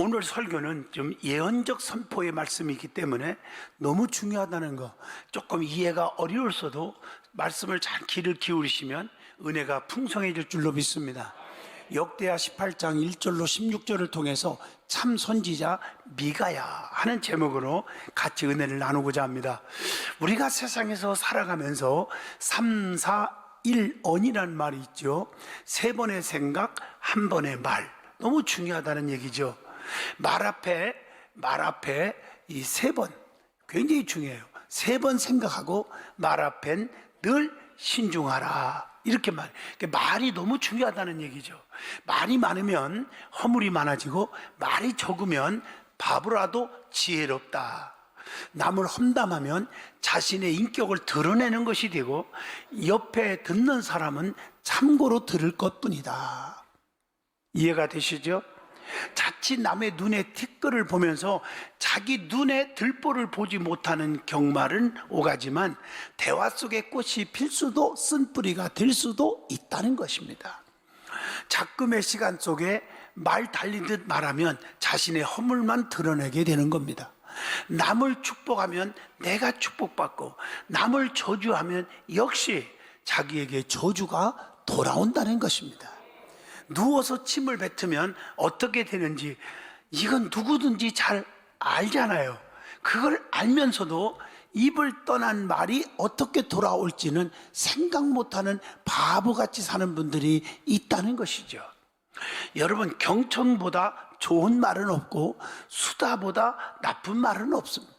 오늘 설교는 좀 예언적 선포의 말씀이기 때문에 너무 중요하다는 거, 조금 이해가 어려울서도 말씀을 잘 귀를 기울이시면 은혜가 풍성해질 줄로 믿습니다. 역대하 18장 1절로 16절을 통해서 참 선지자 미가야 하는 제목으로 같이 은혜를 나누고자 합니다. 우리가 세상에서 살아가면서 3, 4, 1언이라는 말이 있죠. 세 번의 생각, 한 번의 말, 너무 중요하다는 얘기죠. 말 앞에 이 세 번 굉장히 중요해요. 세 번 생각하고 말 앞엔 늘 신중하라, 이렇게 말이 너무 중요하다는 얘기죠. 말이 많으면 허물이 많아지고 말이 적으면 바보라도 지혜롭다. 남을 험담하면 자신의 인격을 드러내는 것이 되고 옆에 듣는 사람은 참고로 들을 것뿐이다. 이해가 되시죠? 자칫 남의 눈에 티끌을 보면서 자기 눈에 들보를 보지 못하는 경말은 오가지만 대화 속에 꽃이 필 수도 쓴뿌리가 될 수도 있다는 것입니다. 작금의 시간 속에 말 달리듯 말하면 자신의 허물만 드러내게 되는 겁니다. 남을 축복하면 내가 축복받고 남을 저주하면 역시 자기에게 저주가 돌아온다는 것입니다. 누워서 침을 뱉으면 어떻게 되는지 이건 누구든지 잘 알잖아요. 그걸 알면서도 입을 떠난 말이 어떻게 돌아올지는 생각 못하는 바보같이 사는 분들이 있다는 것이죠. 여러분, 경청보다 좋은 말은 없고 수다보다 나쁜 말은 없습니다.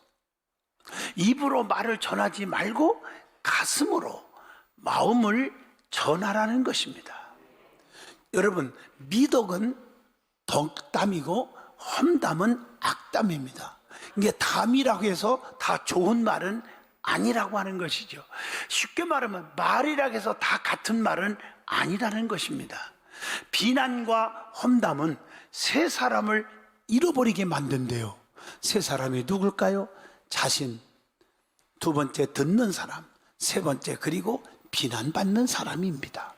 입으로 말을 전하지 말고 가슴으로 마음을 전하라는 것입니다. 여러분, 미덕은 덕담이고 험담은 악담입니다. 이게 담이라고 해서 다 좋은 말은 아니라고 하는 것이죠. 쉽게 말하면 말이라고 해서 다 같은 말은 아니라는 것입니다. 비난과 험담은 세 사람을 잃어버리게 만든대요. 세 사람이 누굴까요? 자신, 두 번째 듣는 사람, 세 번째 그리고 비난받는 사람입니다.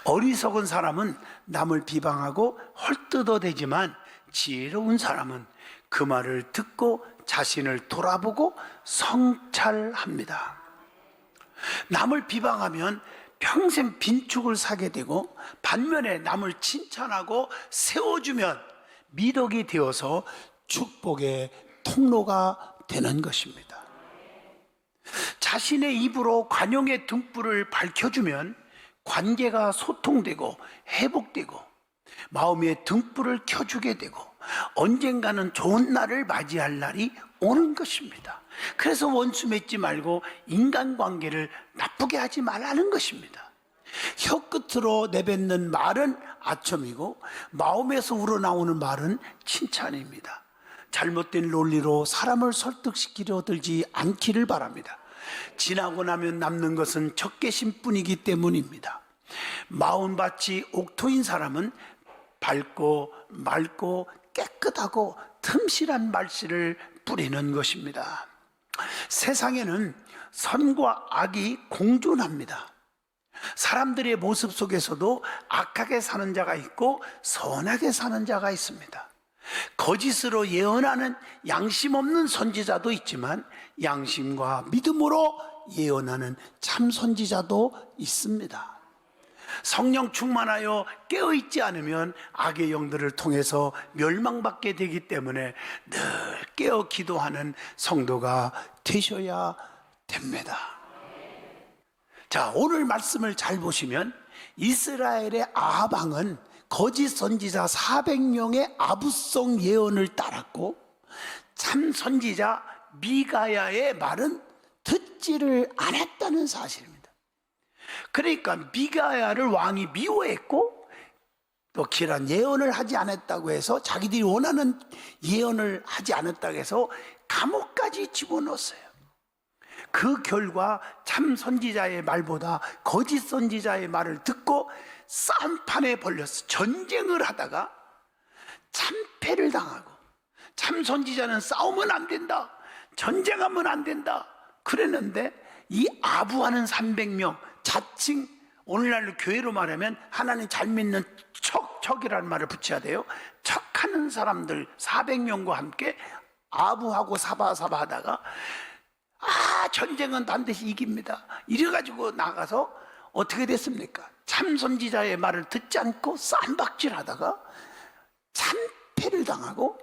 어리석은 사람은 남을 비방하고 헐뜯어대지만 지혜로운 사람은 그 말을 듣고 자신을 돌아보고 성찰합니다. 남을 비방하면 평생 빈축을 사게 되고 반면에 남을 칭찬하고 세워주면 미덕이 되어서 축복의 통로가 되는 것입니다. 자신의 입으로 관용의 등불을 밝혀주면 관계가 소통되고 회복되고 마음의 등불을 켜주게 되고 언젠가는 좋은 날을 맞이할 날이 오는 것입니다. 그래서 원수 맺지 말고 인간관계를 나쁘게 하지 말라는 것입니다. 혀끝으로 내뱉는 말은 아첨이고 마음에서 우러나오는 말은 칭찬입니다. 잘못된 논리로 사람을 설득시키려 들지 않기를 바랍니다. 지나고 나면 남는 것은 적개심뿐이기 때문입니다. 마음밭이 옥토인 사람은 밝고 맑고 깨끗하고 틈실한 말씨를 뿌리는 것입니다. 세상에는 선과 악이 공존합니다. 사람들의 모습 속에서도 악하게 사는 자가 있고 선하게 사는 자가 있습니다. 거짓으로 예언하는 양심 없는 선지자도 있지만 양심과 믿음으로 예언하는 참 선지자도 있습니다. 성령 충만하여 깨어있지 않으면 악의 영들을 통해서 멸망받게 되기 때문에 늘 깨어 기도하는 성도가 되셔야 됩니다. 자, 오늘 말씀을 잘 보시면 이스라엘의 아합 왕은 거짓 선지자 400명의 아부성 예언을 따랐고 참 선지자 미가야의 말은 듣지를 않았다는 사실입니다. 그러니까 미가야를 왕이 미워했고 또 길한 예언을 하지 않았다고 해서 자기들이 원하는 예언을 하지 않았다고 해서 감옥까지 집어넣었어요. 그 결과 참 선지자의 말보다 거짓 선지자의 말을 듣고 싸움판에 벌려서 전쟁을 하다가 참패를 당하고 참 선지자는 싸우면 안 된다, 전쟁하면 안 된다 그랬는데 이 아부하는 300명, 자칭 오늘날로 교회로 말하면 하나님 잘 믿는 척이라는 말을 붙여야 돼요. 척 약하는 사람들 400명과 함께 아부하고 사바사바 하다가 전쟁은 반드시 이깁니다. 이래가지고 나가서 어떻게 됐습니까? 참 선지자의 말을 듣지 않고 쌈박질하다가 참패를 당하고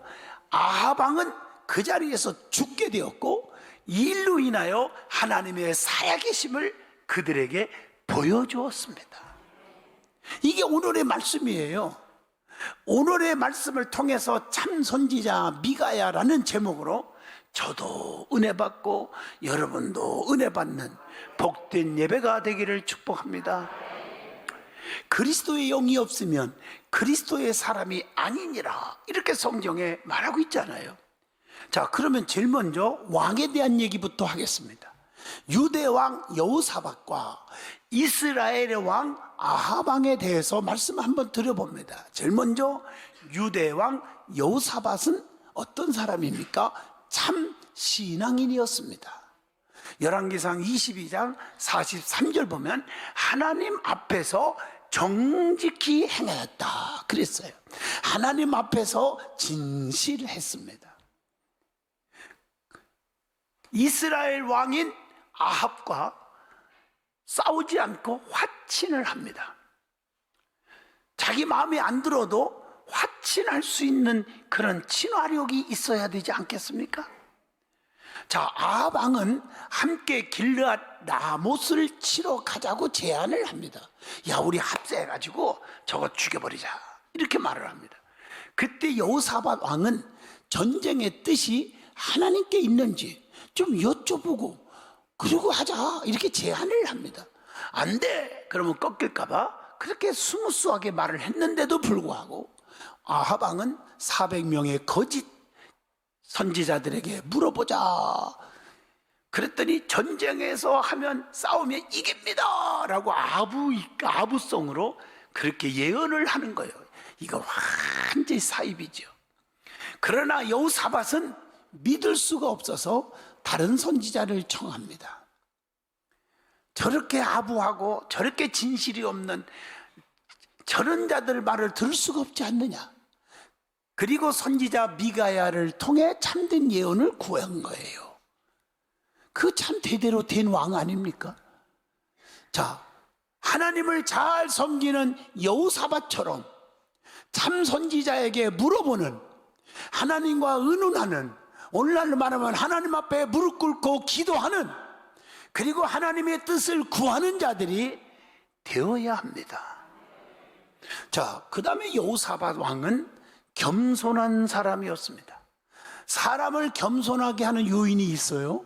아합 왕은 그 자리에서 죽게 되었고, 이 일로 인하여 하나님의 살아계심을 그들에게 보여주었습니다. 이게 오늘의 말씀이에요. 오늘의 말씀을 통해서 참 선지자 미가야라는 제목으로 저도 은혜 받고 여러분도 은혜 받는 복된 예배가 되기를 축복합니다. 그리스도의 영이 없으면 그리스도의 사람이 아니니라, 이렇게 성경에 말하고 있잖아요. 자, 그러면 제일 먼저 왕에 대한 얘기부터 하겠습니다. 유대 왕 여호사밧과 이스라엘의 왕 아합 왕에 대해서 말씀 한번 드려봅니다. 제일 먼저 유대 왕 여호사밧은 어떤 사람입니까? 참 신앙인이었습니다. 열왕기상 22장 43절 보면 하나님 앞에서 정직히 행하였다 그랬어요. 하나님 앞에서 진실했습니다. 이스라엘 왕인 아합과 싸우지 않고 화친을 합니다. 자기 마음에 안 들어도 화친할 수 있는 그런 친화력이 있어야 되지 않겠습니까? 자, 아합 왕은 함께 길르앗 라못을 치러 가자고 제안을 합니다. 야, 우리 합세해가지고 저거 죽여버리자, 이렇게 말을 합니다. 그때 여호사밧 왕은 전쟁의 뜻이 하나님께 있는지 좀 여쭤보고 그리고 하자, 이렇게 제안을 합니다. 안 돼, 그러면 꺾일까봐 그렇게 스무스하게 말을 했는데도 불구하고 아합 왕은 400명의 거짓 선지자들에게 물어보자 그랬더니 전쟁에서 하면 싸우면 이깁니다 라고 아부성으로 그렇게 예언을 하는 거예요. 이거 완전히 사입이죠. 그러나 여호사밧은 믿을 수가 없어서 다른 선지자를 청합니다. 저렇게 아부하고 저렇게 진실이 없는 저런 자들 말을 들을 수가 없지 않느냐. 그리고 선지자 미가야를 통해 참된 예언을 구한 거예요. 그 참 대대로 된 왕 아닙니까? 자, 하나님을 잘 섬기는 여호사밧처럼 참 선지자에게 물어보는, 하나님과 의논하는, 오늘날로 말하면 하나님 앞에 무릎 꿇고 기도하는, 그리고 하나님의 뜻을 구하는 자들이 되어야 합니다. 자, 그 다음에 여호사밧 왕은 겸손한 사람이었습니다. 사람을 겸손하게 하는 요인이 있어요.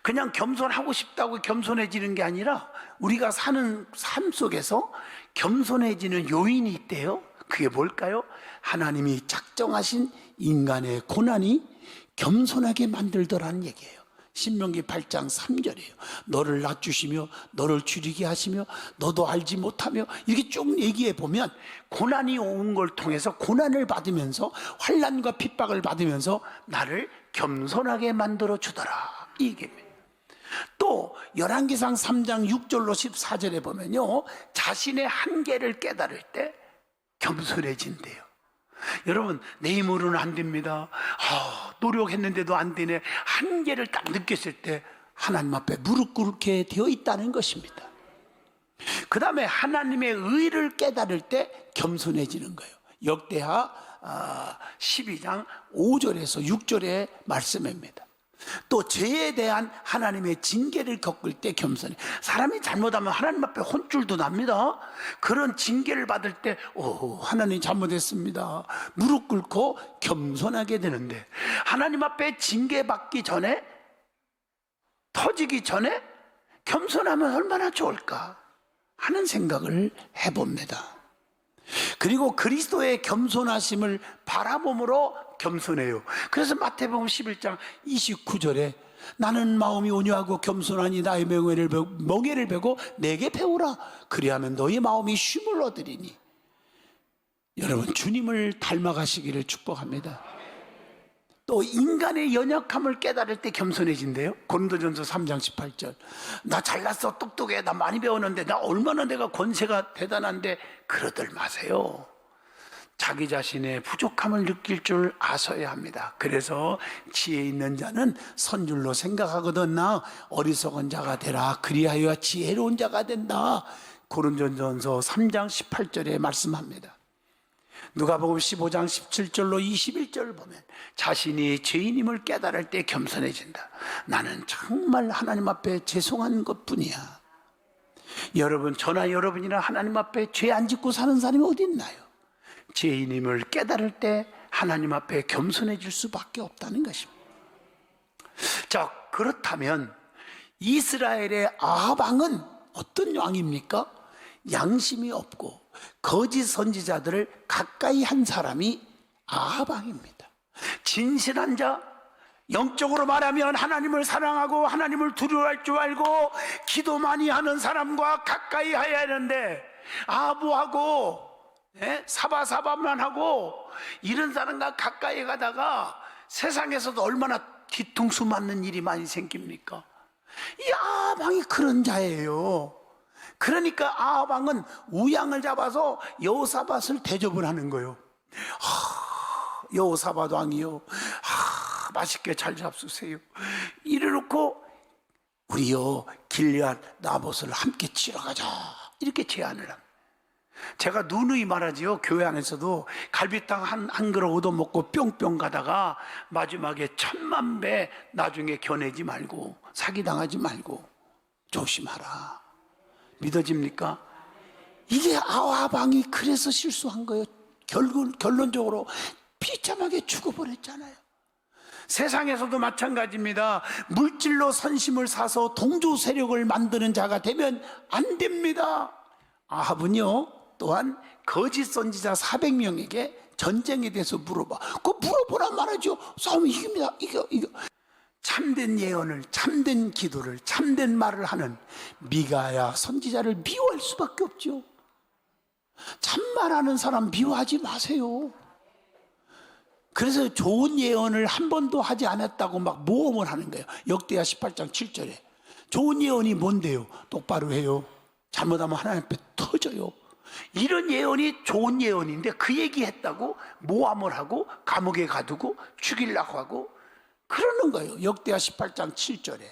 그냥 겸손하고 싶다고 겸손해지는 게 아니라 우리가 사는 삶 속에서 겸손해지는 요인이 있대요. 그게 뭘까요? 하나님이 작정하신 인간의 고난이 겸손하게 만들더라는 얘기예요. 신명기 8장 3절이에요. 너를 낮추시며 너를 줄이게 하시며 너도 알지 못하며, 이렇게 쭉 얘기해 보면 고난이 온 걸 통해서 고난을 받으면서 환난과 핍박을 받으면서 나를 겸손하게 만들어 주더라, 이 얘기입니다. 또 열왕기상 3장 6절로 14절에 보면요, 자신의 한계를 깨달을 때 겸손해진대요. 여러분, 내 힘으로는 안 됩니다. 노력했는데도 안 되네. 한계를 딱 느꼈을 때 하나님 앞에 무릎 꿇게 되어 있다는 것입니다. 그 다음에 하나님의 의를 깨달을 때 겸손해지는 거예요. 역대하 12장 5절에서 6절의 말씀입니다. 또 죄에 대한 하나님의 징계를 겪을 때 겸손해. 사람이 잘못하면 하나님 앞에 혼쭐도 납니다. 그런 징계를 받을 때 하나님 잘못했습니다, 무릎 꿇고 겸손하게 되는데, 하나님 앞에 징계받기 전에, 터지기 전에 겸손하면 얼마나 좋을까 하는 생각을 해봅니다. 그리고 그리스도의 겸손하심을 바라봄으로 겸손해요. 그래서 마태복음 11장 29절에 나는 마음이 온유하고 겸손하니 나의 멍에를 베고 내게 배우라. 그리하면 너의 마음이 쉼을 얻으리니. 여러분, 주님을 닮아가시기를 축복합니다. 또 인간의 연약함을 깨달을 때 겸손해진대요. 고린도전서 3장 18절. 나 잘났어, 똑똑해, 나 많이 배웠는데, 나 얼마나 내가 권세가 대단한데, 그러들 마세요. 자기 자신의 부족함을 느낄 줄 아셔야 합니다. 그래서 지혜 있는 자는 선줄로 생각하거든 나 어리석은 자가 되라. 그리하여 지혜로운 자가 된다. 고린도전서 3장 18절에 말씀합니다. 누가복음 15장 17절로 21절을 보면 자신이 죄인임을 깨달을 때 겸손해진다. 나는 정말 하나님 앞에 죄송한 것뿐이야. 여러분, 저나 여러분이나 하나님 앞에 죄 안 짓고 사는 사람이 어디 있나요? 죄인임을 깨달을 때 하나님 앞에 겸손해질 수밖에 없다는 것입니다. 자, 그렇다면 이스라엘의 아합 왕은 어떤 왕입니까? 양심이 없고 거짓 선지자들을 가까이 한 사람이 아합 왕입니다. 진실한 자, 영적으로 말하면 하나님을 사랑하고 하나님을 두려워할 줄 알고 기도 많이 하는 사람과 가까이 해야 하는데 아합하고 사바사바만 하고 이런 사람과 가까이 가다가 세상에서도 얼마나 뒤통수 맞는 일이 많이 생깁니까? 이 아합 왕이 그런 자예요. 그러니까 아합 왕은 우양을 잡아서 여호사밧을 대접을 하는 거예요. 여호사밧 왕이요, 맛있게 잘 잡수세요. 이래놓고 우리요 길앗 나봇을 함께 치러 가자 이렇게 제안을 합니다. 제가 누누이 말하지요. 교회 안에서도 갈비탕 한 그릇 얻어먹고 뿅뿅 가다가 마지막에 1000만 배 나중에 겨내지 말고 사기당하지 말고 조심하라. 믿어집니까? 이게 아합 왕이 그래서 실수한 거예요. 결론적으로 비참하게 죽어버렸잖아요. 세상에서도 마찬가지입니다. 물질로 선심을 사서 동조 세력을 만드는 자가 되면 안 됩니다. 아합은요 또한 거짓 선지자 400명에게 전쟁에 대해서 물어봐. 그거 물어보란 말이죠. 싸우면 이깁니다. 이겨. 참된 예언을, 참된 기도를, 참된 말을 하는 미가야 선지자를 미워할 수밖에 없죠. 참말하는 사람 미워하지 마세요. 그래서 좋은 예언을 한 번도 하지 않았다고 막 모험을 하는 거예요. 역대하 18장 7절에 좋은 예언이 뭔데요? 똑바로 해요. 잘못하면 하나님 앞에 터져요. 이런 예언이 좋은 예언인데 그 얘기했다고 모함을 하고 감옥에 가두고 죽이려고 하고 그러는 거예요. 역대하 18장 7절에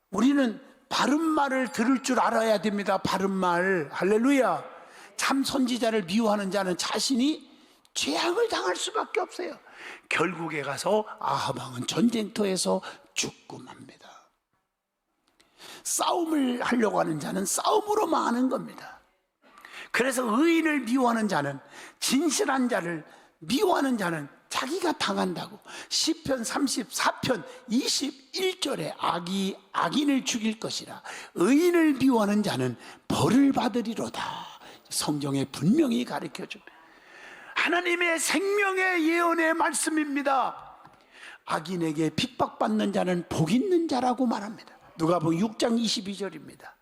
우리는 바른 말을 들을 줄 알아야 됩니다. 바른 말. 할렐루야. 참 선지자를 미워하는 자는 자신이 재앙을 당할 수밖에 없어요. 결국에 가서 아합 왕은 전쟁터에서 죽고 맙니다. 싸움을 하려고 하는 자는 싸움으로 망하는 겁니다. 그래서 의인을 미워하는 자는, 진실한 자를 미워하는 자는 자기가 당한다고. 시편 34편 21절에 악인을 죽일 것이라 의인을 미워하는 자는 벌을 받으리로다. 성경에 분명히 가르쳐줍니다. 하나님의 생명의 예언의 말씀입니다. 악인에게 핍박받는 자는 복 있는 자라고 말합니다. 누가복음 6장 22절입니다.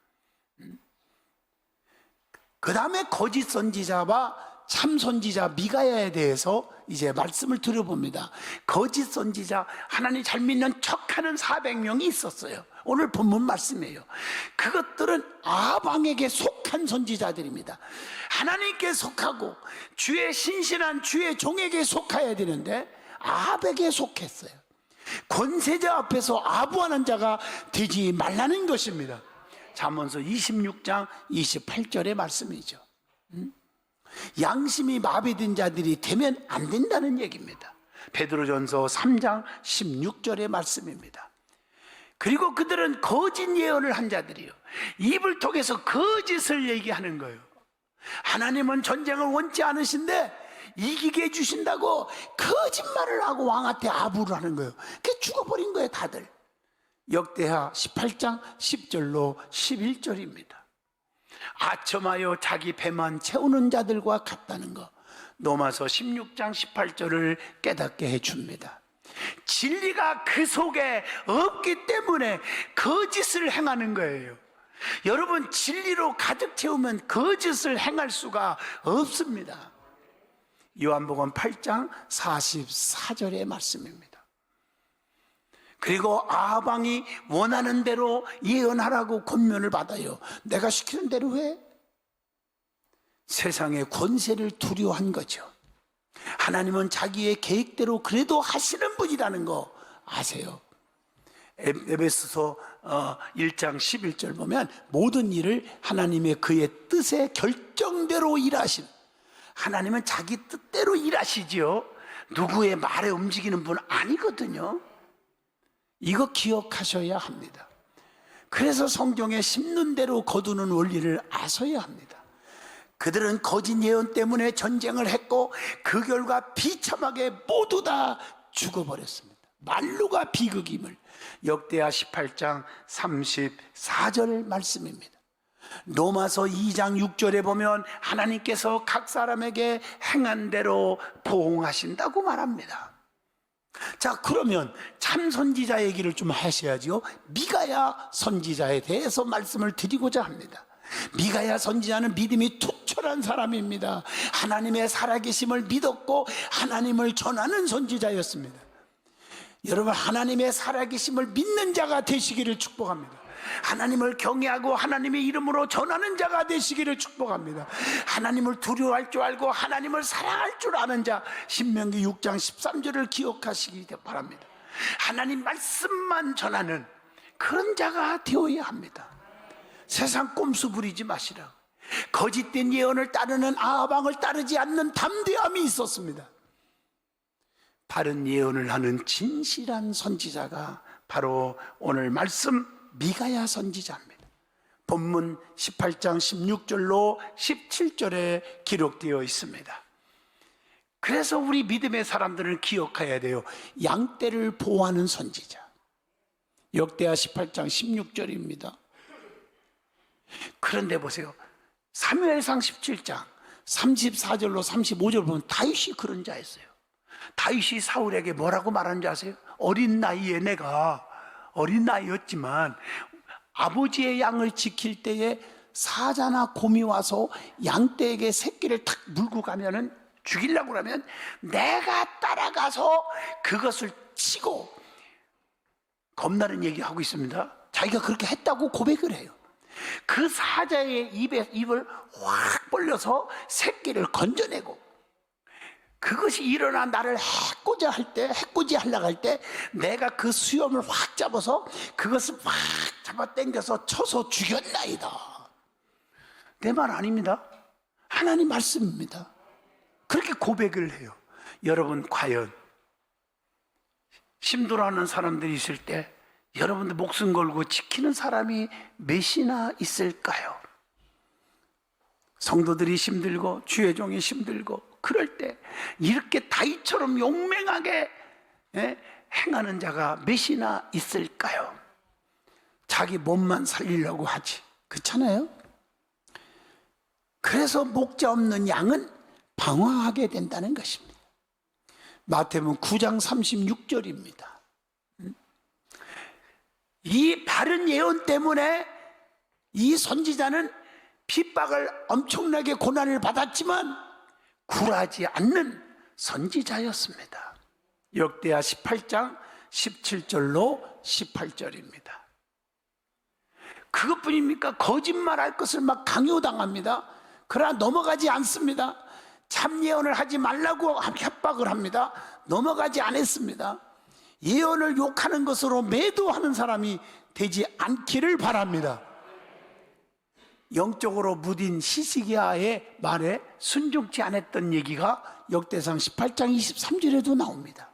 그 다음에 거짓 선지자와 참 선지자 미가야에 대해서 이제 말씀을 들어봅니다. 거짓 선지자, 하나님 잘 믿는 척하는 400명이 있었어요. 오늘 본문 말씀이에요. 그것들은 아합 왕에게 속한 선지자들입니다. 하나님께 속하고 주의 신실한 주의 종에게 속해야 되는데 아합에게 속했어요. 권세자 앞에서 아부하는 자가 되지 말라는 것입니다. 잠언서 26장 28절의 말씀이죠. 양심이 마비된 자들이 되면 안 된다는 얘기입니다. 베드로전서 3장 16절의 말씀입니다. 그리고 그들은 거짓 예언을 한 자들이요, 입을 통해서 거짓을 얘기하는 거예요. 하나님은 전쟁을 원치 않으신데 이기게 해주신다고 거짓말을 하고 왕한테 아부를 하는 거예요. 그게 죽어버린 거예요, 다들. 역대하 18장 10절로 11절입니다. 아첨하여 자기 배만 채우는 자들과 같다는 거, 로마서 16장 18절을 깨닫게 해줍니다. 진리가 그 속에 없기 때문에 거짓을 행하는 거예요. 여러분, 진리로 가득 채우면 거짓을 행할 수가 없습니다. 요한복음 8장 44절의 말씀입니다. 그리고 아합 왕이 원하는 대로 예언하라고 권면을 받아요. 내가 시키는 대로 해. 세상의 권세를 두려워한 거죠. 하나님은 자기의 계획대로 그래도 하시는 분이라는 거 아세요? 에베소서 1장 11절 보면 모든 일을 하나님의 그의 뜻의 결정대로 일하신, 하나님은 자기 뜻대로 일하시지요. 누구의 말에 움직이는 분 아니거든요. 이거 기억하셔야 합니다. 그래서 성경에 심는 대로 거두는 원리를 아셔야 합니다. 그들은 거짓 예언 때문에 전쟁을 했고 그 결과 비참하게 모두 다 죽어버렸습니다. 만루가 비극임을 역대하 18장 34절 말씀입니다. 로마서 2장 6절에 보면 하나님께서 각 사람에게 행한 대로 보응하신다고 말합니다. 자, 그러면 참 선지자 얘기를 좀 하셔야지요. 미가야 선지자에 대해서 말씀을 드리고자 합니다. 미가야 선지자는 믿음이 투철한 사람입니다. 하나님의 살아계심을 믿었고 하나님을 전하는 선지자였습니다. 여러분, 하나님의 살아계심을 믿는 자가 되시기를 축복합니다. 하나님을 경외하고 하나님의 이름으로 전하는 자가 되시기를 축복합니다. 하나님을 두려워할 줄 알고 하나님을 사랑할 줄 아는 자, 신명기 6장 13절을 기억하시기 바랍니다. 하나님 말씀만 전하는 그런 자가 되어야 합니다. 세상 꼼수 부리지 마시라고. 거짓된 예언을 따르는 아합왕을 따르지 않는 담대함이 있었습니다. 바른 예언을 하는 진실한 선지자가 바로 오늘 말씀 미가야 선지자입니다. 본문 18장 16절로 17절에 기록되어 있습니다. 그래서 우리 믿음의 사람들은 기억해야 돼요. 양떼를 보호하는 선지자. 역대하 18장 16절입니다. 그런데 보세요. 사무엘상 17장 34절로 35절 보면 다윗이 그런 자였어요. 다윗이 사울에게 뭐라고 말하는지 아세요? 어린 나이에 내가 어린 나이였지만 아버지의 양을 지킬 때에 사자나 곰이 와서 양떼에게 새끼를 탁 물고 가면은 죽이려고 하면 내가 따라가서 그것을 치고, 겁나는 얘기하고 있습니다. 자기가 그렇게 했다고 고백을 해요. 그 사자의 입을 확 벌려서 새끼를 건져내고, 그것이 일어나 나를 해코지 하려고 할 때 내가 그 수염을 확 잡아서 그것을 확 잡아 당겨서 쳐서 죽였나이다. 내 말 아닙니다. 하나님 말씀입니다. 그렇게 고백을 해요. 여러분, 과연 힘들어하는 사람들이 있을 때 여러분들 목숨 걸고 지키는 사람이 몇이나 있을까요? 성도들이 힘들고 주의 종이 힘들고 그럴 때 이렇게 다윗처럼 용맹하게 행하는 자가 몇이나 있을까요? 자기 몸만 살리려고 하지, 그렇잖아요? 그래서 목자 없는 양은 방황하게 된다는 것입니다. 마태복음 9장 36절입니다. 이 바른 예언 때문에 이 선지자는 핍박을 엄청나게 고난을 받았지만 굴하지 않는 선지자였습니다. 역대하 18장 17절로 18절입니다. 그것뿐입니까? 거짓말할 것을 막 강요당합니다. 그러나 넘어가지 않습니다. 참 예언을 하지 말라고 협박을 합니다. 넘어가지 않았습니다. 예언을 욕하는 것으로 매도하는 사람이 되지 않기를 바랍니다. 영적으로 무딘 히스기야의 말에 순종치 않았던 얘기가 역대상 18장 23절에도 나옵니다.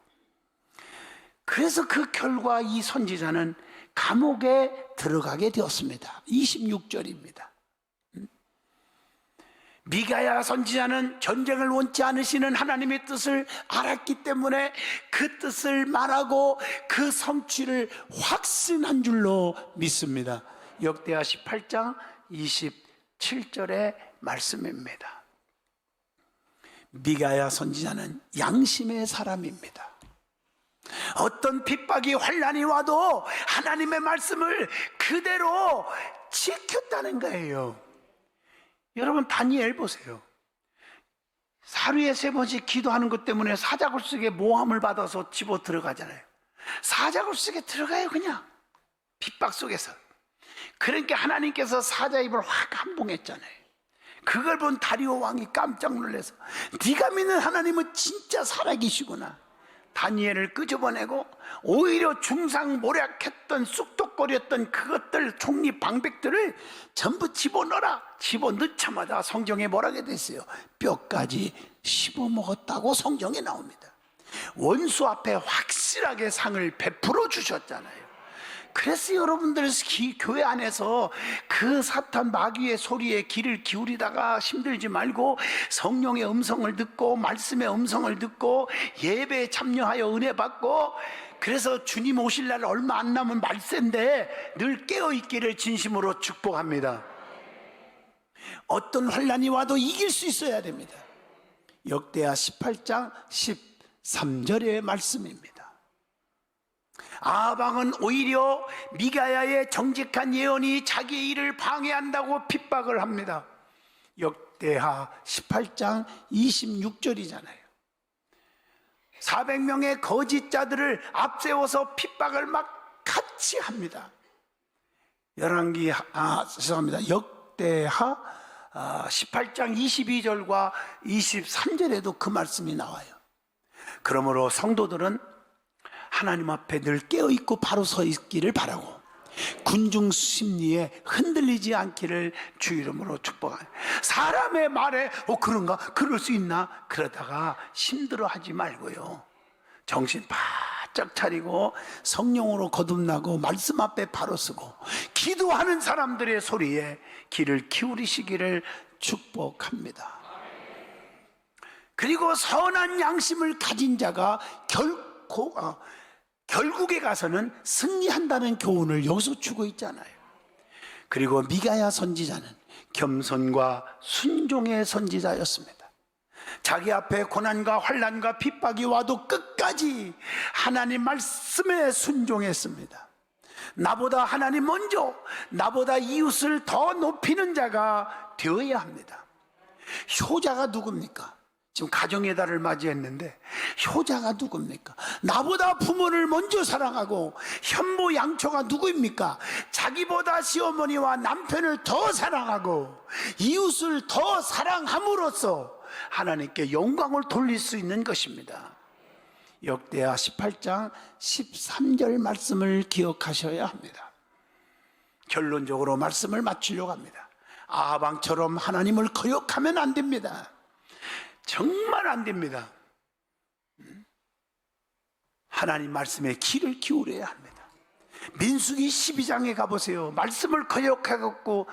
그래서 그 결과 이 선지자는 감옥에 들어가게 되었습니다. 26절입니다. 미가야 선지자는 전쟁을 원치 않으시는 하나님의 뜻을 알았기 때문에 그 뜻을 말하고 그 성취를 확신한 줄로 믿습니다. 역대하 18장 27절의 말씀입니다. 미가야 선지자는 양심의 사람입니다. 어떤 핍박이 환난이 와도 하나님의 말씀을 그대로 지켰다는 거예요. 여러분, 다니엘 보세요. 하루에 3번씩 기도하는 것 때문에 사자굴 속에 모함을 받아서 집어 들어가잖아요. 사자굴 속에 들어가요. 그냥 핍박 속에서. 그러니까 하나님께서 사자 입을 확 한봉했잖아요. 그걸 본 다리오 왕이 깜짝 놀라서 네가 믿는 하나님은 진짜 살아계시구나. 다니엘을 끄집어내고 오히려 중상모략했던 쑥덕거렸던 그것들 총리 방백들을 전부 집어넣어라. 집어넣자마자 성경에 뭐라고 됐어요? 뼈까지 씹어먹었다고 성경에 나옵니다. 원수 앞에 확실하게 상을 베풀어 주셨잖아요. 그래서 여러분들 교회 안에서 그 사탄 마귀의 소리에 귀를 기울이다가 힘들지 말고 성령의 음성을 듣고 말씀의 음성을 듣고 예배에 참여하여 은혜 받고, 그래서 주님 오실 날 얼마 안 남은 말세인데 늘 깨어있기를 진심으로 축복합니다. 어떤 환난이 와도 이길 수 있어야 됩니다. 역대하 18장 13절의 말씀입니다. 아방은 오히려 미가야의 정직한 예언이 자기의 일을 방해한다고 핍박을 합니다. 역대하 18장 26절이잖아요. 400명의 거짓자들을 앞세워서 핍박을 막 같이 합니다. 역대하 18장 22절과 23절에도 그 말씀이 나와요. 그러므로 성도들은 하나님 앞에 늘 깨어있고 바로 서 있기를 바라고 군중 심리에 흔들리지 않기를 주 이름으로 축복합니다. 사람의 말에 그런가? 그럴 수 있나? 그러다가 힘들어하지 말고요, 정신 바짝 차리고 성령으로 거듭나고 말씀 앞에 바로 서고 기도하는 사람들의 소리에 귀를 기울이시기를 축복합니다. 그리고 선한 양심을 가진 자가 결국에 가서는 승리한다는 교훈을 여기서 주고 있잖아요. 그리고 미가야 선지자는 겸손과 순종의 선지자였습니다. 자기 앞에 고난과 환난과 핍박이 와도 끝까지 하나님 말씀에 순종했습니다. 나보다 하나님 먼저, 나보다 이웃을 더 높이는 자가 되어야 합니다. 효자가 누굽니까? 지금 가정의 달을 맞이했는데 효자가 누굽니까? 나보다 부모를 먼저 사랑하고 현모양처가 누구입니까? 자기보다 시어머니와 남편을 더 사랑하고 이웃을 더 사랑함으로써 하나님께 영광을 돌릴 수 있는 것입니다. 역대하 18장 13절 말씀을 기억하셔야 합니다. 결론적으로 말씀을 마치려고 합니다. 아방처럼 하나님을 거역하면 안 됩니다. 정말 안 됩니다. 하나님 말씀에 귀를 기울여야 합니다. 민수기 12장에 가보세요. 말씀을 거역하고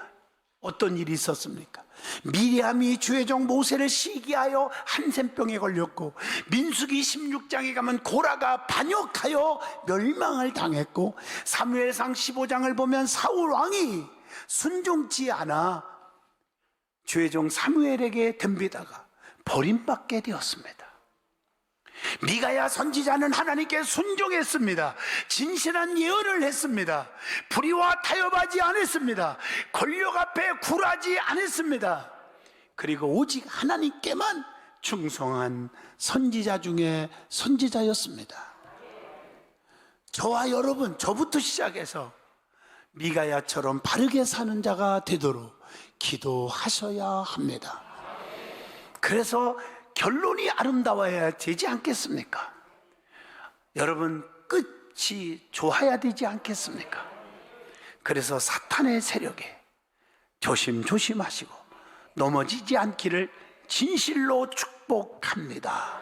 어떤 일이 있었습니까? 미리암이 주의 종 모세를 시기하여 한센병에 걸렸고, 민수기 16장에 가면 고라가 반역하여 멸망을 당했고, 사무엘상 15장을 보면 사울 왕이 순종치 않아 주의 종 사무엘에게 덤비다가 버림받게 되었습니다. 미가야 선지자는 하나님께 순종했습니다. 진실한 예언을 했습니다. 불의와 타협하지 않았습니다. 권력 앞에 굴하지 않았습니다. 그리고 오직 하나님께만 충성한 선지자 중에 선지자였습니다. 저와 여러분, 저부터 시작해서 미가야처럼 바르게 사는 자가 되도록 기도하셔야 합니다. 그래서 결론이 아름다워야 되지 않겠습니까? 여러분, 끝이 좋아야 되지 않겠습니까? 그래서 사탄의 세력에 조심조심하시고 넘어지지 않기를 진실로 축복합니다.